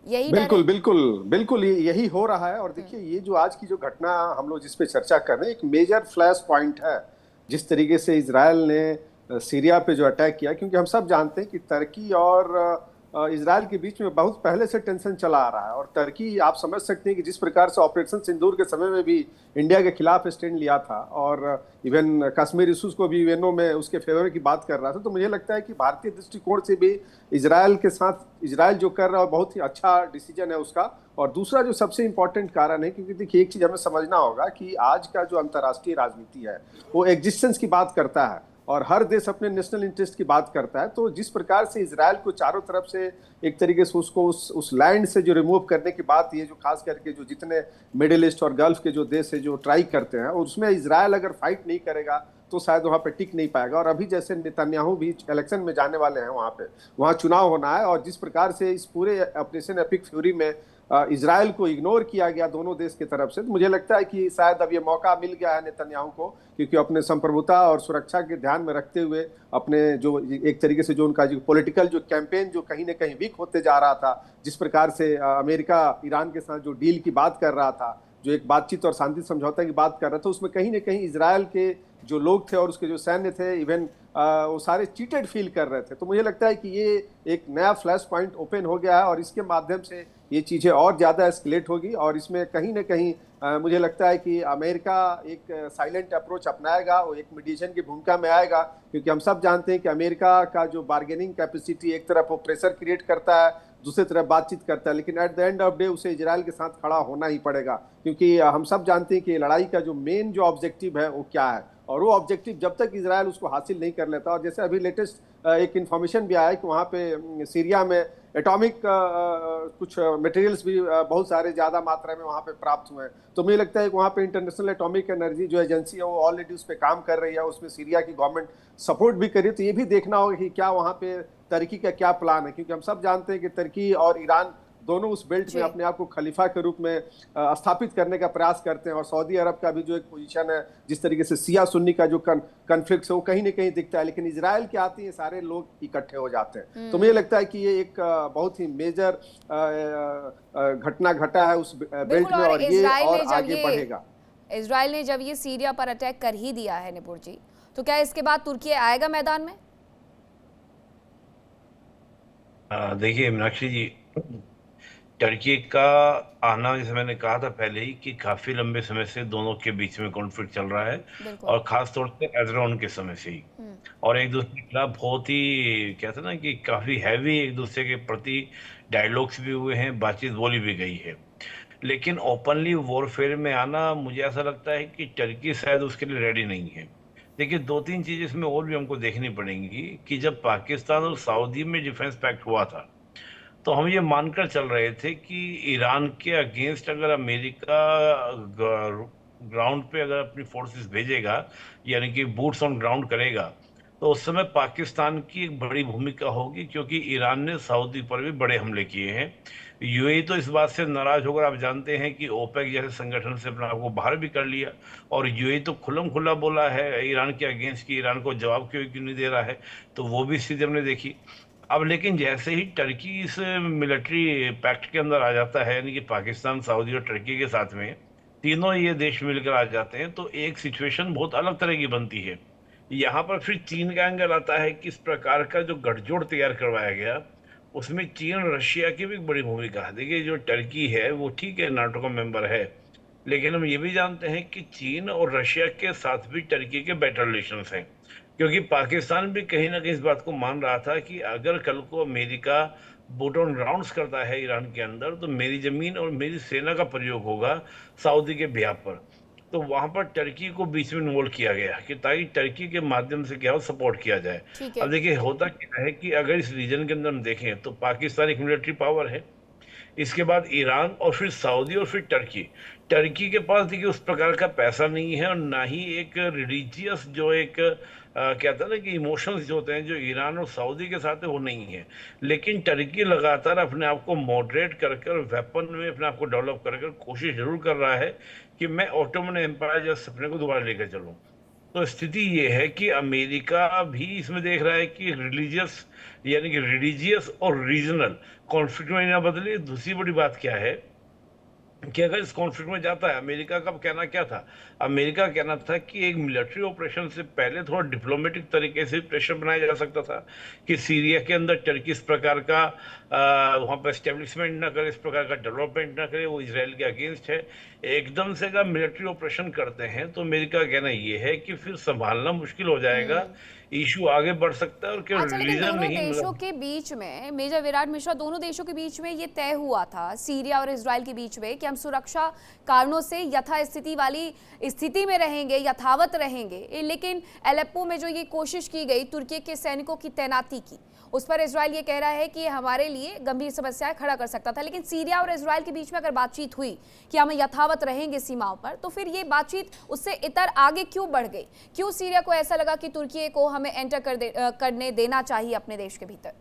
यही बिल्कुल बिल्कुल बिल्कुल यही हो रहा है। और देखिए, ये जो आज की जो घटना हम लोग जिस पे चर्चा कर रहे हैं, एक मेजर फ्लैश पॉइंट है जिस तरीके से इजराइल ने सीरिया पे जो अटैक किया। क्योंकि हम सब जानते हैं कि तुर्की और इजराइल के बीच में बहुत पहले से टेंशन चला आ रहा है। और तुर्की, आप समझ सकते हैं कि जिस प्रकार से ऑपरेशन सिंदूर के समय में भी इंडिया के खिलाफ स्टैंड लिया था, और इवन कश्मीर इशूज को भी यूएनओ में उसके फेवर की बात कर रहा था, तो मुझे लगता है कि भारतीय दृष्टिकोण से भी इजराइल के साथ इजराइल जो कर रहा है बहुत ही अच्छा डिसीजन है उसका। और दूसरा जो सबसे इंपॉर्टेंट कारण है, क्योंकि देखिए एक चीज हमें समझना होगा कि आज का जो अंतर्राष्ट्रीय राजनीति है वो एग्जिस्टेंस की बात करता है, और हर देश अपने नेशनल इंटरेस्ट की बात करता है। तो जिस प्रकार से इजराइल को चारों तरफ से एक तरीके से उसको उस लैंड से जो रिमूव करने की बात, ये जो खास करके जो जितने मिडिल ईस्ट और गल्फ के जो देश है जो ट्राई करते हैं, और उसमें इजराइल अगर फाइट नहीं करेगा तो शायद वहाँ पे टिक नहीं पाएगा। और अभी जैसे नेतन्याहू भी इलेक्शन में जाने वाले हैं, वहाँ चुनाव होना है, और जिस प्रकार से इस पूरे ऑपरेशन एपिक फ्यूरी में इजराइल को इग्नोर किया गया दोनों देश की तरफ से, तो मुझे लगता है कि शायद अब ये मौका मिल गया है नेतन्याहू को, क्योंकि अपने संप्रभुता और सुरक्षा के ध्यान में रखते हुए अपने जो एक तरीके से जो उनका जो पॉलिटिकल जो कैंपेन जो कहीं ना कहीं वीक होते जा रहा था, जिस प्रकार से अमेरिका ईरान के साथ जो डील की बात कर रहा था, जो एक बातचीत और शांति समझौता की बात कर रहा था, उसमें कहीं ना कहीं इजराइल के जो लोग थे और उसके जो सैन्य थे, इवन वो सारे चीटेड फील कर रहे थे। तो मुझे लगता है कि ये एक नया फ्लैश पॉइंट ओपन हो गया है, और इसके माध्यम से ये चीज़ें और ज़्यादा एस्केलेट होगी। और इसमें कहीं ना कहीं मुझे लगता है कि अमेरिका एक साइलेंट अप्रोच अपनाएगा, वो एक मीडिएशन की भूमिका में आएगा, क्योंकि हम सब जानते हैं कि अमेरिका का जो बार्गेनिंग कैपेसिटी, एक तरफ वो प्रेशर क्रिएट करता है, दूसरी तरफ बातचीत करता है, लेकिन at the end of day उसे इजराइल के साथ खड़ा होना ही पड़ेगा। क्योंकि हम सब जानते हैं कि लड़ाई का जो मेन जो ऑब्जेक्टिव है वो क्या है, और वो ऑब्जेक्टिव जब तक इजराइल उसको हासिल नहीं कर लेता। और जैसे अभी लेटेस्ट एक इन्फॉर्मेशन भी आया है कि वहाँ पे सीरिया में एटॉमिक कुछ मटेरियल्स भी बहुत सारे ज़्यादा मात्रा में वहाँ पे प्राप्त हुए हैं। तो मुझे लगता है कि वहाँ पे इंटरनेशनल एटॉमिक एनर्जी जो एजेंसी है वो ऑलरेडी उस पर काम कर रही है, उसमें सीरिया की गवर्नमेंट सपोर्ट भी कर रही है। तो ये भी देखना होगा कि क्या वहाँ पे तुर्की का क्या प्लान है, क्योंकि हम सब जानते हैं कि तुर्की और ईरान दोनों उस बेल्ट जी। में अपने आप को खलीफा के रूप में स्थापित करने का प्रयास करते हैं। और सऊदी अरब का भी जो एक पोजीशन है, जिस तरीके से शिया सुन्नी का जो कन्फ्लिक्ट है वो कहीं ना कहीं दिखता है, लेकिन इजराइल के आते ही सारे लोग इकट्ठे हो जाते हैं। तो मुझे लगता है कि ये एक बहुत ही मेजर घटना घटा है उस बेल्ट बिल्कुल। में, और और ये इजराइल और ने जब आगे बढ़ेगा। इजराइल ने जब ये सीरिया पर अटैक कर ही दिया है निपुण जी, तो क्या इसके बाद तुर्की आएगा मैदान में? देखिए मीनाक्षी जी, टर्की का आना, जैसे मैंने कहा था पहले ही, कि काफी लंबे समय से दोनों के बीच में कॉन्फ्लिक्ट चल रहा है, बिल्कुल। और खास तौर से एजरोन के समय से ही, और एक दूसरे के खिलाफ बहुत ही, कहते हैं ना कि काफी हैवी एक दूसरे के प्रति डायलॉग्स भी हुए हैं, बातचीत बोली भी गई है। लेकिन ओपनली वॉरफेयर में आना, मुझे ऐसा लगता है कि टर्की शायद उसके लिए रेडी नहीं है। देखिए, दो तीन चीजें इसमें और भी हमको देखनी पड़ेंगी कि जब पाकिस्तान और सऊदी में डिफेंस पैक्ट हुआ था, तो हम ये मानकर चल रहे थे कि ईरान के अगेंस्ट अगर अमेरिका ग्राउंड पे अगर अपनी फोर्सेस भेजेगा, यानी कि बूट्स ऑन ग्राउंड करेगा, तो उस समय पाकिस्तान की एक बड़ी भूमिका होगी, क्योंकि ईरान ने सऊदी पर भी बड़े हमले किए हैं। यूएई तो इस बात से नाराज होकर, आप जानते हैं कि ओपेक जैसे संगठन से अपने आप को बाहर भी कर लिया, और यूएई तो खुल्लम खुल्ला बोला है ईरान के अगेंस्ट कि ईरान को जवाब क्यों नहीं दे रहा है। तो वो भी स्थिति हमने देखी। अब लेकिन जैसे ही टर्की इस मिलिट्री पैक्ट के अंदर आ जाता है, यानी कि पाकिस्तान, सऊदी और टर्की के साथ में तीनों ये देश मिलकर आ जाते हैं, तो एक सिचुएशन बहुत अलग तरह की बनती है। यहाँ पर फिर चीन का एंगल आता है कि इस प्रकार का जो गठजोड़ तैयार करवाया गया, उसमें चीन और रशिया की भी बड़ी भूमिका है। देखिए, जो टर्की है वो ठीक है, नाटो का मेंबर है, लेकिन हम ये भी जानते हैं कि चीन और रशिया के साथ भी टर्की के बेटर रिलेशंस हैं, क्योंकि पाकिस्तान भी कहीं ना कहीं इस बात को मान रहा था कि अगर कल को अमेरिका बूट ऑन ग्राउंड्स करता है ईरान के अंदर, तो मेरी जमीन और मेरी सेना का प्रयोग होगा सऊदी के बिहाफ पर। तो वहां पर टर्की को बीच में इन्वॉल्व किया गया कि ताकि टर्की के माध्यम से क्या हो, सपोर्ट किया जाए। ठीक है। अब देखिए, होता क्या है कि अगर इस रीजन के अंदर हम देखें तो पाकिस्तान एक मिलिट्री पावर है, इसके बाद ईरान, और फिर सऊदी, और फिर टर्की। टर्की के पास देखिए उस प्रकार का पैसा नहीं है, और ना ही एक रिलीजियस जो एक कहता है ना कि इमोशंस जो होते हैं, जो ईरान और सऊदी के साथ है, वो नहीं है। लेकिन टर्की लगातार अपने आप को मॉडरेट कर कर, वेपन में अपने आप को डेवलप कर कर कोशिश जरूर कर रहा है कि मैं ऑटोमन एम्पायर जैसे सपने को दोबारा लेकर चलूं। तो स्थिति ये है कि अमेरिका भी इसमें देख रहा है कि रिलीजियस, यानी कि रिलीजियस और रीजनल कॉन्फ्लिक्ट में ना बदले। दूसरी बड़ी बात क्या है कि अगर इस कॉन्फ्लिक्ट में जाता है, अमेरिका का कहना क्या था? अमेरिका का कहना था कि एक मिलिट्री ऑपरेशन से पहले थोड़ा डिप्लोमेटिक तरीके से प्रेशर बनाया जा सकता था कि सीरिया के अंदर टर्की इस प्रकार का वहां पर एस्टेब्लिशमेंट ना करे, इस प्रकार का डेवलपमेंट ना करे, वो इसराइल के अगेंस्ट है। एकदम से अगर मिलिट्री ऑपरेशन करते हैं तो अमेरिका का कहना ये है कि फिर संभालना मुश्किल हो जाएगा, इशू आगे बढ़ सकता है, और केवल अच्छा, लेकिन रिलीजन दोनों नहीं, देशों के बीच में, मेजर विराट मिश्रा, दोनों देशों के बीच में ये तय हुआ था, सीरिया और इजराइल के बीच में, कि हम सुरक्षा कारणों से यथास्थिति वाली स्थिति में रहेंगे, यथावत रहेंगे। लेकिन एलेप्पो में जो ये कोशिश की गई तुर्की के सैनिकों की तैनाती की, उस पर इजराइल ये कह रहा है कि हमारे लिए गंभीर समस्याएं खड़ा कर सकता था। लेकिन सीरिया और इजराइल के बीच में अगर बातचीत हुई कि हम यथावत रहेंगे सीमाओं पर, तो फिर ये बातचीत उससे इतर आगे क्यों बढ़ गई? क्यों सीरिया को ऐसा लगा कि तुर्की को हमें एंटर करने देना चाहिए अपने देश के भीतर?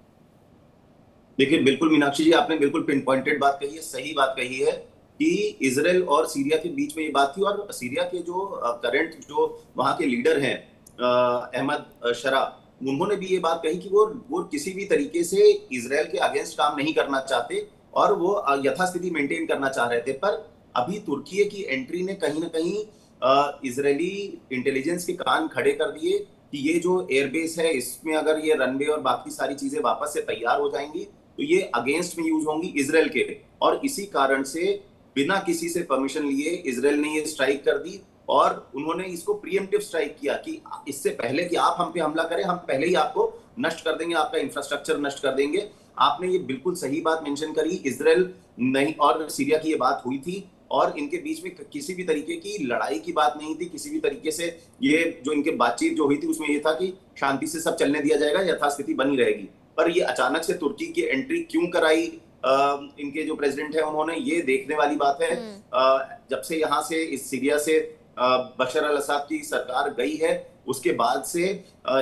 देखिए, बिल्कुल मीनाक्षी जी, आपने बिल्कुल पिन पॉइंटेड बात कही है, सही बात कही है कि इजराइल और सीरिया के बीच में ये बात थी। और सीरिया के जो करंट जो वहां के लीडर हैं, अहमद शरा, उन्होंने भी ये बात कही कि वो किसी भी तरीके से इजराइल के अगेंस्ट काम नहीं करना चाहते, और वो यथास्थिति मेंटेन करना चाह रहे थे। पर अभी तुर्की की एंट्री ने कहीं ना कहीं इजरायली इंटेलिजेंस के कान खड़े कर दिए कि ये जो एयरबेस है, इसमें अगर ये रनवे और बाकी सारी चीजें वापस से तैयार हो जाएंगी तो ये अगेंस्ट में यूज होंगी इजराइल के। और इसी कारण से बिना किसी से परमिशन लिए इजराइल ने ये स्ट्राइक कर दी, और उन्होंने इसको प्रीएम्प्टिव स्ट्राइक किया कि इससे पहले कि आप हम पे हमला करें, हम पहले ही आपको नष्ट कर देंगे, आपका इंफ्रास्ट्रक्चर नष्ट कर देंगे। आपने ये बिल्कुल सही बात मेंशन करी, इजराइल नहीं और सीरिया की ये बात हुई थी, और इनके बीच में किसी भी तरीके की लड़ाई की बात नहीं थी। किसी भी तरीके से ये जो इनके बातचीत जो हुई थी उसमें ये था कि शांति से सब चलने दिया जाएगा, यथास्थिति बनी रहेगी। पर ये अचानक से तुर्की की एंट्री क्यों कराई इनके जो प्रेसिडेंट है उन्होंने, ये देखने वाली बात है। जब से यहाँ से इस सीरिया से बशर अल असद की सरकार गई है, उसके बाद से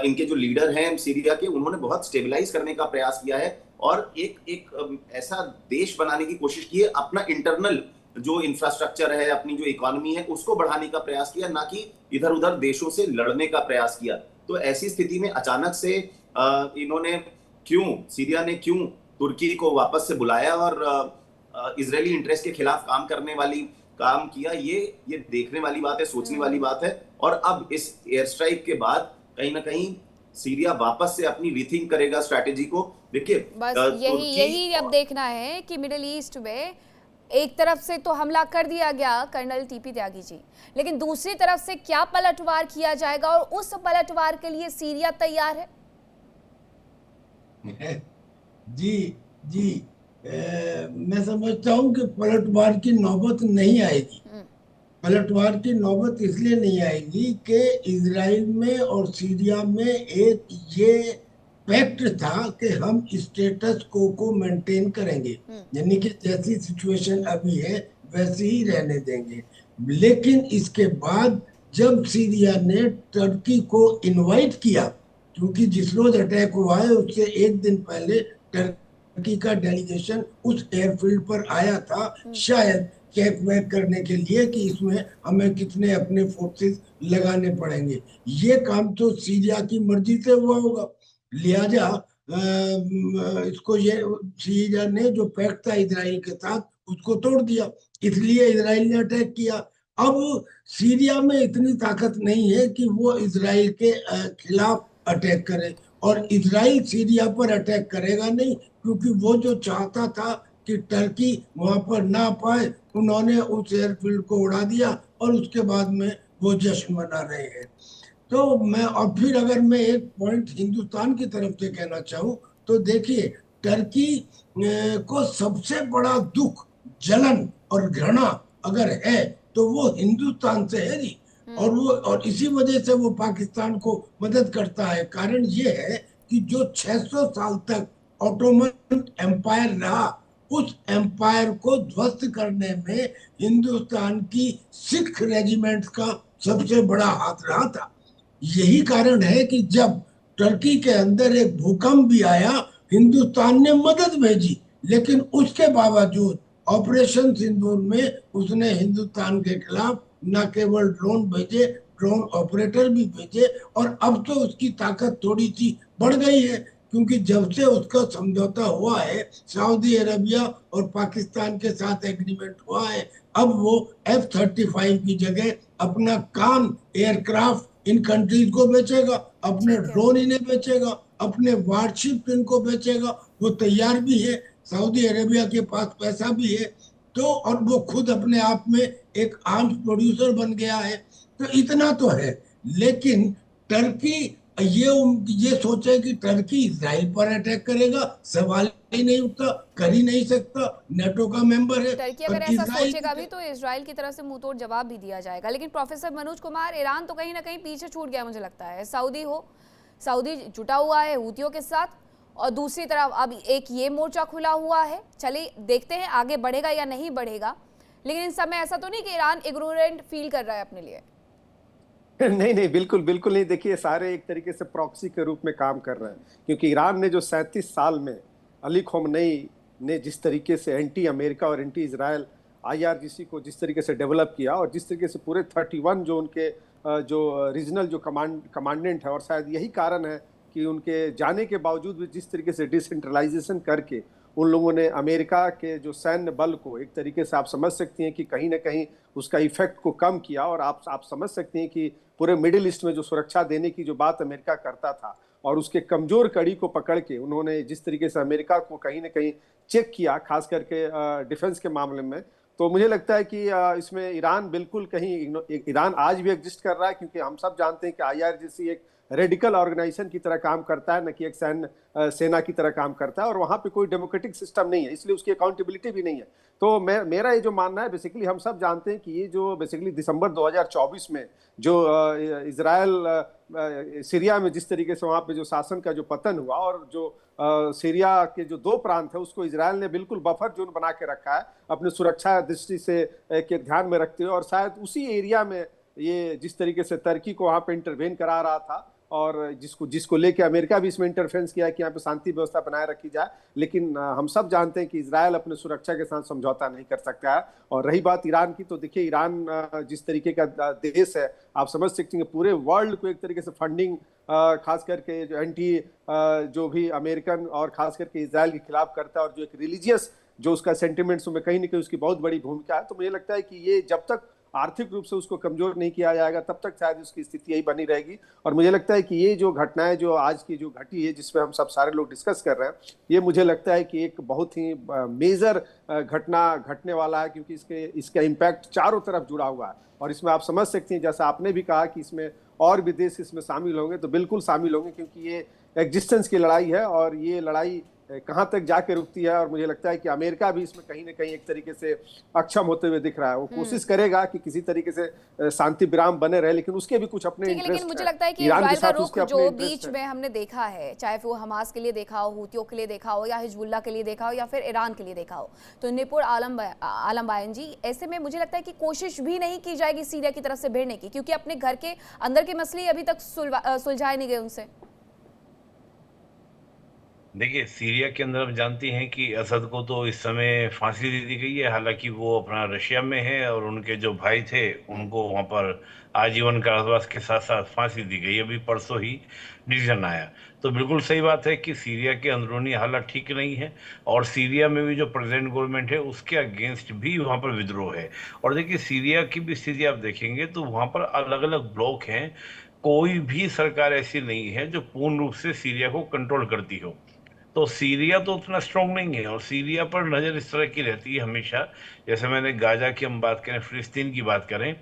इनके जो लीडर हैं सीरिया के, उन्होंने बहुत स्टेबलाइज करने का प्रयास किया है, और एक एक ऐसा देश बनाने की कोशिश की है, अपना इंटरनल जो इंफ्रास्ट्रक्चर है, अपनी जो इकोनॉमी है, उसको बढ़ाने का प्रयास किया, ना कि इधर उधर देशों से लड़ने का प्रयास किया। तो ऐसी स्थिति में अचानक से इन्होंने सीरिया ने क्यों तुर्की को वापस से बुलाया और इजरायली इंटरेस्ट के खिलाफ काम किया, ये देखने वाली बात है, सोचने वाली बात है। और अब इस एयर स्ट्राइक के बाद कहीं ना कहीं सीरिया वापस से अपनी रीथिंक करेगा स्ट्रैटेजी को। देखिए, बस यही अब देखना है कि मिडिल ईस्ट में एक तरफ से तो हमला कर दिया गया कर्नल टीपी त्यागी जी, लेकिन दूसरी तरफ से क्या पलटवार किया जाएगा और उस पलटवार के लिए सीरिया तैयार है? जी मैं समझता हूं कि पलटवार की नौबत नहीं आएगी। पलटवार की नौबत इसलिए नहीं आएगी कि इजराइल में और सीरिया में एक ये फैक्ट था कि हम स्टेटस को मेंटेन करेंगे, यानी कि जैसी सिचुएशन अभी है वैसे ही रहने देंगे। लेकिन इसके बाद जब सीरिया ने टर्की को इनवाइट किया, क्योंकि जिस रोज अटैक हुआ है उससे एक दिन पहले टर्की का डेलीगेशन उस एयरफील्ड पर आया था, शायद चेक वेक करने के लिए कि इसमें हमें कितने अपने फोर्सेस लगाने पड़ेंगे। ये काम तो सीरिया की मर्जी से हुआ होगा, लिहाजा इसको ये सीरिया ने जो पैक्ट था इजराइल के साथ उसको तोड़ दिया, इसलिए इजराइल ने अटैक किया। अब सीरिया में इतनी ताकत नहीं है कि वो इजराइल के खिलाफ अटैक करे, और इजराइल सीरिया पर अटैक करेगा नहीं, क्योंकि वो जो चाहता था कि टर्की वहां पर ना पाए, उन्होंने उस एयरफील्ड को उड़ा दिया और उसके बाद में वो जश्न मना रहे हैं। तो मैं और फिर अगर मैं एक पॉइंट हिंदुस्तान की तरफ से कहना चाहूँ तो देखिए, टर्की को सबसे बड़ा दुख, जलन और घृणा अगर है तो वो हिंदुस्तान से है जी, और इसी वजह से वो पाकिस्तान को मदद करता है। कारण ये है कि जो 600 साल तक ऑटोमन एम्पायर रहा, उस एम्पायर को ध्वस्त करने में हिंदुस्तान की सिख रेजिमेंट का सबसे बड़ा हाथ रहा था। यही कारण है कि जब टर्की के अंदर एक भूकंप भी आया, हिंदुस्तान ने मदद भेजी, लेकिन उसके बावजूद ऑपरेशन सिंदूर में उसने हिंदुस्तान के खिलाफ न केवल ड्रोन भेजे, ड्रोन ऑपरेटर भी भेजे, और अब तो उसकी ताकत थोड़ी सी बढ़ गई है, क्योंकि जब से उसका समझौता हुआ है, सऊदी अरबिया और पाकिस्तान के साथ एग्रीमेंट हुआ है, अब वो F-35 की जगह अपना काम एयरक्राफ्ट इन कंट्रीज को बेचेगा, अपने ड्रोन इन्हें बेचेगा, अपने वारशिप इनको बेचेगा। वो तैयार भी है, सऊदी अरेबिया के पास पैसा भी है, तो और वो खुद अपने आप में एक आर्म्स प्रोड्यूसर बन गया है। तो इतना तो है, लेकिन टर्की ये सोचे कि टर्की इजराइल पर अटैक करेगा, सवाल ही नहीं उठता, कर ही नहीं सकता, नेटो का मेंबर है। टर्की अगर ऐसा सोचेगा भी तो इजराइल की तरफ से मुंहतोड़ जवाब भी दिया जाएगा। लेकिन प्रोफेसर मनोज कुमार, ईरान तो कहीं ना कहीं पीछे छूट गया मुझे लगता है। सऊदी जुटा हुआ है हूतियों के साथ, और दूसरी तरफ अब एक ये मोर्चा खुला हुआ है। चलिए देखते हैं आगे बढ़ेगा या नहीं बढ़ेगा, लेकिन इस समय ऐसा तो नहीं कि ईरान इग्नोरेंट फील कर रहा है अपने लिए। नहीं, बिल्कुल नहीं। देखिए, सारे एक तरीके से प्रॉक्सी के रूप में काम कर रहे हैं, क्योंकि ईरान ने जो 37 साल में अली खोमेनी ने जिस तरीके से एंटी अमेरिका और एंटी इजराइल IRGC को जिस तरीके से डेवलप किया, और जिस तरीके से पूरे 31 जो उनके जो रीजनल जो कमांडेंट है, और शायद यही कारण है कि उनके जाने के बावजूद भी जिस तरीके से डिसेंट्रलाइजेशन करके उन लोगों ने अमेरिका के जो सैन्य बल को एक तरीके से आप समझ सकती हैं कि कहीं ना कहीं उसका इफेक्ट को कम किया, और आप समझ सकती हैं कि पूरे मिडिल ईस्ट में जो सुरक्षा देने की जो बात अमेरिका करता था, और उसके कमजोर कड़ी को पकड़ के उन्होंने जिस तरीके से अमेरिका को कहीं ना कहीं चेक किया, खास करके डिफेंस के मामले में, तो मुझे लगता है कि इसमें ईरान बिल्कुल कहीं ईरान आज भी एग्जिस्ट कर रहा है, क्योंकि हम सब जानते हैं कि IRGC एक रेडिकल ऑर्गेनाइजेशन की तरह काम करता है, न कि एक सेना की तरह काम करता है, और वहाँ पे कोई डेमोक्रेटिक सिस्टम नहीं है, इसलिए उसकी अकाउंटेबिलिटी भी नहीं है। तो मेरा ये जो मानना है, बेसिकली हम सब जानते हैं कि ये जो बेसिकली दिसंबर 2024 में जो इजराइल सीरिया में जिस तरीके से वहाँ पे जो शासन का जो पतन हुआ, और जो सीरिया के जो 2 प्रांत है उसको इजराइल ने बिल्कुल बफर जोन बना के रखा है अपने सुरक्षा दृष्टि से के ध्यान में रखते हुए, और शायद उसी एरिया में ये जिस तरीके से तुर्की को वहाँ पे इंटरवेन करा रहा था, और जिसको लेके अमेरिका भी इसमें इंटरफेरेंस किया है कि यहाँ पे शांति व्यवस्था बनाए रखी जाए, लेकिन हम सब जानते हैं कि इजरायल अपने सुरक्षा के साथ समझौता नहीं कर सकता है। और रही बात ईरान की, तो देखिए ईरान जिस तरीके का देश है, आप समझ सकते हैं पूरे वर्ल्ड को एक तरीके से फंडिंग खास करके जो एंटी जो भी अमेरिकन और खास करके इजरायल के खिलाफ करता है, और जो एक रिलीजियस जो उसका सेंटिमेंट्स में कहीं ना कहीं उसकी बहुत बड़ी भूमिका है। तो मुझे लगता है कि ये जब तक आर्थिक रूप से उसको कमजोर नहीं किया जाएगा तब तक शायद उसकी स्थिति यही बनी रहेगी। और मुझे लगता है कि ये जो घटनाएं जो आज की जो घटी है, जिसमें हम सब सारे लोग डिस्कस कर रहे हैं, ये मुझे लगता है कि एक बहुत ही मेजर घटना घटने वाला है, क्योंकि इसका इम्पैक्ट चारों तरफ जुड़ा हुआ है। और इसमें आप समझ सकते हैं, जैसा आपने भी कहा कि इसमें और भी देश इसमें शामिल होंगे, तो बिल्कुल शामिल होंगे, क्योंकि ये एग्जिस्टेंस की लड़ाई है और ये लड़ाई कहां तक जाके रुकती है। और मुझे लगता है कि अमेरिका भी इसमें कहीं ना कहीं एक तरीके से अक्षम होते हुए दिख रहा है। वो कोशिश करेगा कि किसी तरीके से शांति विराम बने रहे, लेकिन उसके भी कुछ अपने इंटरेस्ट हैं। लेकिन मुझे लगता है कि इजराइल का रुख जो बीच में हमने देखा है, चाहे वो हमास के लिए देखा हो, हूतियों के लिए देखा हो, या हिजबुल्लाह के लिए देखा हो, या फिर ईरान के लिए देखा हो, तो निपुण आलम बायन जी, ऐसे में मुझे लगता है कि कोशिश भी नहीं की जाएगी सीरिया की तरफ से भिड़ने की, क्योंकि अपने घर के अंदर के मसले अभी तक सुलझाए नहीं गए उनसे। देखिए, सीरिया के अंदर आप जानती हैं कि असद को तो इस समय फांसी दे दी गई है, हालांकि वो अपना रशिया में है और उनके जो भाई थे उनको वहां पर आजीवन कारावास के साथ साथ फांसी दी गई। अभी परसों ही डिसीजन आया। तो बिल्कुल सही बात है कि सीरिया के अंदरूनी हालात ठीक नहीं है, और सीरिया में भी जो प्रेजेंट गवर्नमेंट है उसके अगेंस्ट भी वहां पर विद्रोह है। और देखिए, सीरिया की भी स्थिति आप देखेंगे तो वहां पर अलग अलग ब्लॉक हैं, कोई भी सरकार ऐसी नहीं है जो पूर्ण रूप से सीरिया को कंट्रोल करती हो। तो सीरिया तो उतना स्ट्रांग नहीं है, और सीरिया पर नज़र इस तरह की रहती है हमेशा, जैसे मैंने गाजा की हम बात करें, फिलिस्तीन की बात करें,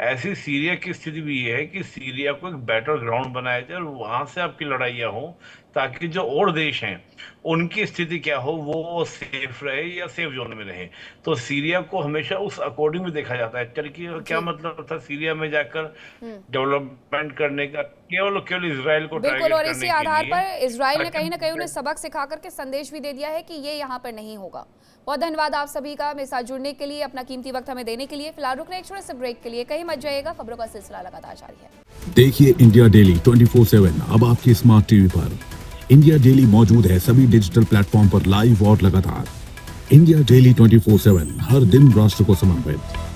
ऐसी सीरिया की स्थिति भी ये है कि सीरिया को एक बैटल ग्राउंड बनाया जाए और वहाँ से आपकी लड़ाइयाँ हो, ताकि जो और देश हैं उनकी स्थिति क्या हो, वो सेफ रहे या सेफ जोन में रहे। तो सीरिया को हमेशा उस अकॉर्डिंग में देखा जाता है। टर्की का क्या मतलब था सीरिया में जाकर डेवलपमेंट करने का, केवल इजराइल को टारगेट बिल्कुल, और करने इसी के आधार लिए, पर इजराइल ने कहीं ना कहीं ताकि उन्हें सबक सिखा करके संदेश भी दे दिया है कि ये यहाँ पर नहीं होगा। बहुत धन्यवाद आप सभी का मेरे साथ जुड़ने के लिए, अपना कीमती वक्त हमें देने के लिए। फिलहाल रुकने एक छोटे से ब्रेक के लिए, कहीं मत जाइएगा, खबरों का सिलसिला लगातार जारी है। देखिए इंडिया डेली 24/7 अब आपकी स्मार्ट टीवी पर। इंडिया डेली मौजूद है सभी डिजिटल प्लेटफॉर्म पर लाइव और लगातार। इंडिया डेली 24/7 हर दिन राष्ट्र को समर्पित।